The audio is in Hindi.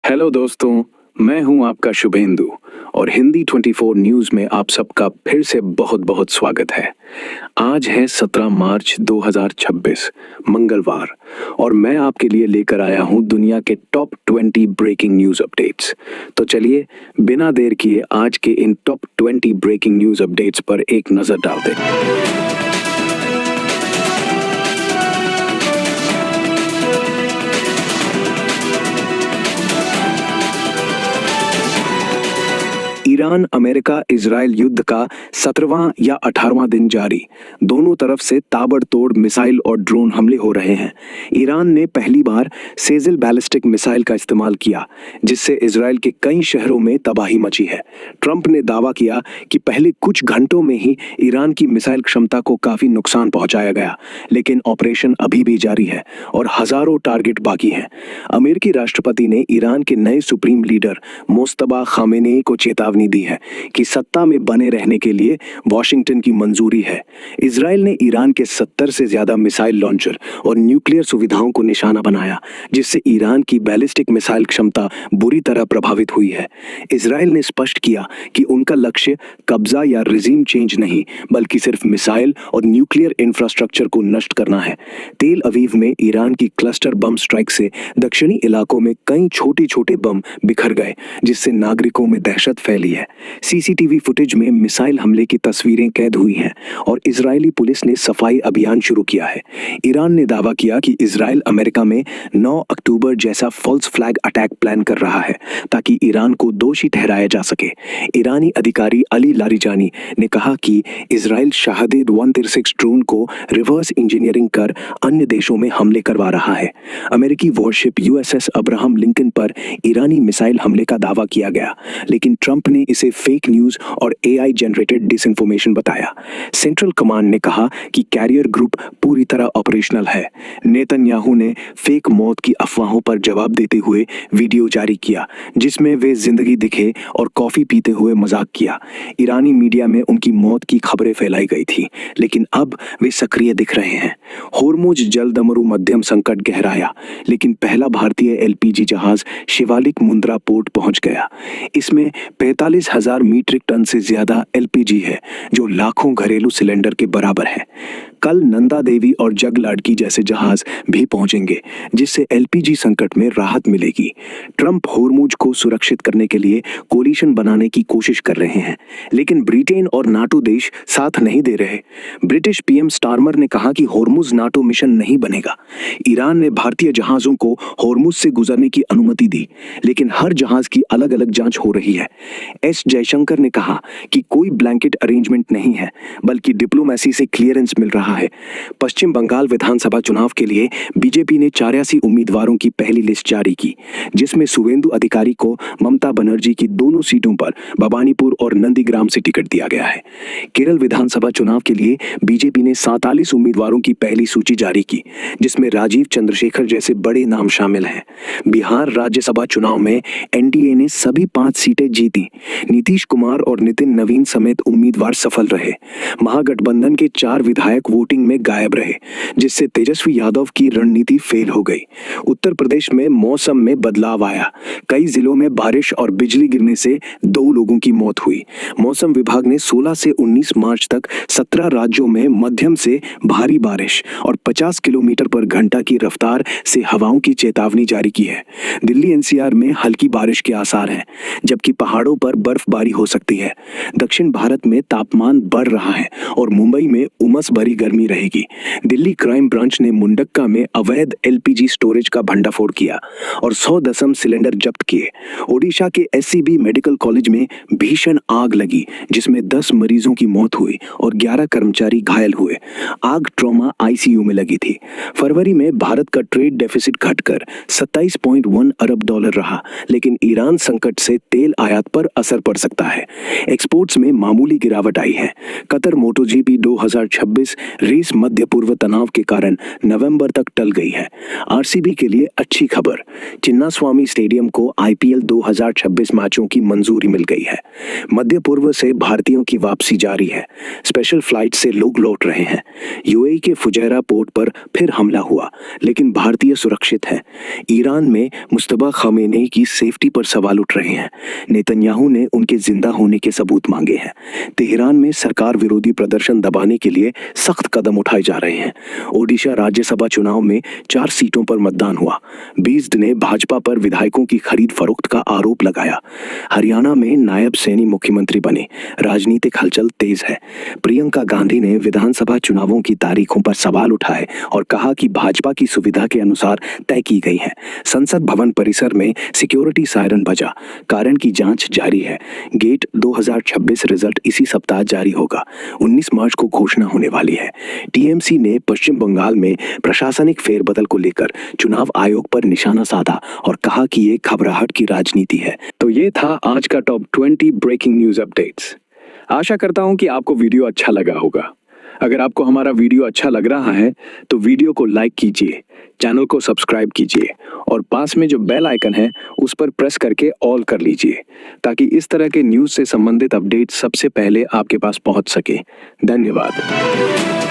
हेलो दोस्तों, मैं हूं आपका शुभेंदु और हिंदी 24 न्यूज़ में आप सबका फिर से बहुत बहुत स्वागत है। आज है 17 मार्च 2026 मंगलवार और मैं आपके लिए लेकर आया हूं दुनिया के टॉप 20 ब्रेकिंग न्यूज़ अपडेट्स। तो चलिए बिना देर किए आज के इन टॉप 20 ब्रेकिंग न्यूज़ अपडेट्स पर एक नज़र डालते हैं। ईरान अमेरिका इजराइल युद्ध का 17वां या 18वां दिन जारी। दोनों तरफ से ताबड़तोड़ मिसाइल और ड्रोन हमले हो रहे हैं। ईरान ने पहली बार सेजिल बैलिस्टिक मिसाइल का इस्तेमाल किया, जिससे इजराइल के कई शहरों में तबाही मची है। ट्रंप ने दावा किया कि पहले कुछ घंटों में ही ईरान की मिसाइल क्षमता को काफी नुकसान पहुंचाया गया, लेकिन ऑपरेशन अभी भी जारी है और हजारों टारगेट बाकी हैं। अमेरिकी राष्ट्रपति ने ईरान के नए सुप्रीम लीडर मुस्तफा खामेनेई को चेतावनी दी है कि सत्ता में बने रहने के लिए वॉशिंगटन की मंजूरी है। इजराइल ने ईरान के 70 से ज्यादा मिसाइल लॉन्चर और न्यूक्लियर सुविधाओं को निशाना बनाया, जिससे ईरान की बैलिस्टिक मिसाइल क्षमता बुरी तरह प्रभावित हुई है। इजराइल ने स्पष्ट किया कि उनका लक्ष्य कब्जा या रिजीम चेंज नहीं, बल्कि सिर्फ मिसाइल और न्यूक्लियर इंफ्रास्ट्रक्चर को नष्ट करना है। तेल अवीव में ईरान की क्लस्टर बम स्ट्राइक से दक्षिणी इलाकों में कई छोटे छोटे बम बिखर गए, जिससे नागरिकों में दहशत फैली है। सीसीटीवी फुटेज में मिसाइल हमले की तस्वीरें कैद हुई हैं और इजरायली पुलिस ने सफाई अभियान शुरू किया है। ईरान ने दावा किया कि इजराइल अमेरिका में 9 अक्टूबर जैसा फॉल्स फ्लैग अटैक प्लान कर रहा है, ताकि ईरान को दोषी ठहराया जा सके। ईरानी अधिकारी अली लारिजानी ने कहा कि इजराइल शाहदेद 136 ड्रोन को रिवर्स इंजीनियरिंग कर अन्य देशों में हमले करवा रहा है। अमेरिकी वॉरशिप यूएसएस अब्राहम लिंकन पर ईरानी मिसाइल हमले का दावा किया गया, लेकिन ट्रंप ने इसे फेक न्यूज और एआई जनरेटेड डिसइंफॉर्मेशन बताया। सेंट्रल कमांड ने कहा कि कैरियर ग्रुप पूरी तरह ऑपरेशनल है। नेतन्याहू ने फेक मौत की अफवाहों पर जवाब देते हुए वीडियो जारी किया, जिसमें वे जिंदगी दिखे और कॉफी पीते हुए मजाक किया। ईरानी मीडिया में उनकी मौत की खबरें फैलाई गई थी, लेकिन अब वे सक्रिय दिख रहे हैं। होर्मुज जलदमरू मध्यम संकट गहराया, लेकिन पहला भारतीय एलपीजी जहाज शिवालिक मुंद्रा पोर्ट पहुंच गया। इसमें 45,000 मीट्रिक टन से ज्यादा एलपीजी है, जो लाखों घरेलू सिलेंडर के बराबर है। कल नंदा देवी और जग लाडकी जैसे जहाज भी पहुंचेंगे, जिससे एलपीजी संकट में राहत मिलेगी। ट्रंप होर्मुज को सुरक्षित करने के लिए कोलिशन बनाने की कोशिश कर रहे हैं, लेकिन ब्रिटेन और नाटो देश साथ नहीं दे रहे। ब्रिटिश पीएम स्टारमर ने कहा कि होर्मुज नाटो मिशन नहीं बनेगा। ईरान ने भारतीय जहाजों को होर्मुज से गुजरने की अनुमति दी, लेकिन हर जहाज की अलग अलग जांच हो रही है। एस जयशंकर ने कहा कि कोई ब्लैंकेट अरेंजमेंट नहीं है, बल्कि डिप्लोमेसी से क्लियरेंस मिल रहा है। पश्चिम बंगाल विधानसभा चुनाव के लिए बीजेपी ने 84 उम्मीदवारों की पहली लिस्ट जारी की, जिसमें शुवेंदु अधिकारी को ममता बनर्जी की दोनों सीटों पर भवानीपुर और नंदीग्राम से टिकट दिया गया है। केरल विधानसभा चुनाव के लिए बीजेपी ने 47 उम्मीदवारों की पहली सूची जारी की, जिसमें राजीव चंद्रशेखर जैसे बड़े नाम शामिल हैं। बिहार राज्यसभा चुनाव में एनडीए ने सभी 5 सीटें जीती। नीतीश कुमार और नितिन नवीन समेत उम्मीदवार सफल रहे। महागठबंधन के 4 विधायक वोटिंग में गायब रहे, जिससे तेजस्वी यादव की रणनीति फेल हो गई। उत्तर प्रदेश में मौसम में बदलाव आया। कई जिलों में बारिश और बिजली गिरने से 2 लोगों की मौत हुई। मौसम विभाग ने 16 से 19 मार्च तक 17 राज्यों में मध्यम से भारी बारिश और 50 किलोमीटर पर घंटा की रफ्तार से हवाओं की चेतावनी जारी की है। दिल्ली एनसीआर में हल्की बारिश के आसार हैं, जबकि पहाड़ों पर बर्फबारी हो सकती है। दक्षिण भारत में तापमान बढ़ रहा है और मुंबई में उमस भरी गर्मी रहेगी। दिल्ली क्राइम ब्रांच ने मुंडक्का में अवैध एलपीजी स्टोरेज का भंडाफोड़ किया और 100 दशम सिलेंडर जब्त किए। ओडिशा के एससीबी मेडिकल कॉलेज में भीषण आग लगी, जिसमें 10 मरीजों की मौत हुई और 11 कर्मचारी घायल हुए। आग ट्रॉमा आईसीयू में लगी थी। फरवरी में भारत का ट्रेड डेफिसिट घटकर 27.1 अरब डॉलर रहा, लेकिन ईरान संकट से तेल आयात पर असर पड़ सकता है। एक्सपोर्ट्स में मामूली गिरावट आई है। कतर मोटोजीपी 2026 रेस मध्य पूर्व तनाव के कारण नवंबर तक टल गई है। आरसीबी के लिए अच्छी खबर, चिन्नास्वामी स्टेडियम को आईपीएल 2026 मैचों की मंजूरी मिल गई है। मध्य पूर्व से भारतीयों की वापसी जारी है। स्पेशल फ्लाइट से लोग लौट रहे हैं। यूएई के फुजैरा पोर्ट पर फिर हमला हुआ, लेकिन भारतीय सुरक्षित है। ईरान में मुस्तफा खमेनी की सेफ्टी पर सवाल उठ रहे हैं। नेतन्याहू ने उनके जिंदा होने के सबूत मांगे हैं। तेहरान में सरकार विरोधी प्रदर्शन दबाने के लिए सख्त कदम उठाए जा रहे हैं। ओडिशा राज्यसभा चुनाव में 4 सीटों पर मतदान हुआ। बीस्ड ने भाजपा पर विधायकों की खरीद फरोख्त का आरोप लगाया। हरियाणा में नायब सैनी मुख्यमंत्री बने। राजनीतिक हलचल तेज है। प्रियंका गांधी ने विधानसभा चुनावों की तारीखों पर सवाल उठाए और कहा कि भाजपा की सुविधा के अनुसार तय की गई है। संसद भवन परिसर में सिक्योरिटी सायरन बजा। कारण की जांच जारी है। गेट 2026 रिजल्ट इसी सप्ताह जारी होगा। 19 मार्च को घोषणा होने वाली है। टीएमसी ने पश्चिम बंगाल में प्रशासनिक फेरबदल को लेकर चुनाव आयोग पर निशाना साधा और कहा कि ये घबराहट की राजनीति है। तो ये था आज का टॉप 20 ब्रेकिंग न्यूज अपडेट्स। आशा करता हूं कि आपको वीडियो अच्छा लगा होगा। अगर आपको हमारा वीडियो अच्छा लग रहा है तो वीडियो को लाइक कीजिए, चैनल को सब्सक्राइब कीजिए और पास में जो बेल आइकन है उस पर प्रेस करके ऑल कर लीजिए, ताकि इस तरह के न्यूज़ से संबंधित अपडेट सबसे पहले आपके पास पहुंच सके। धन्यवाद।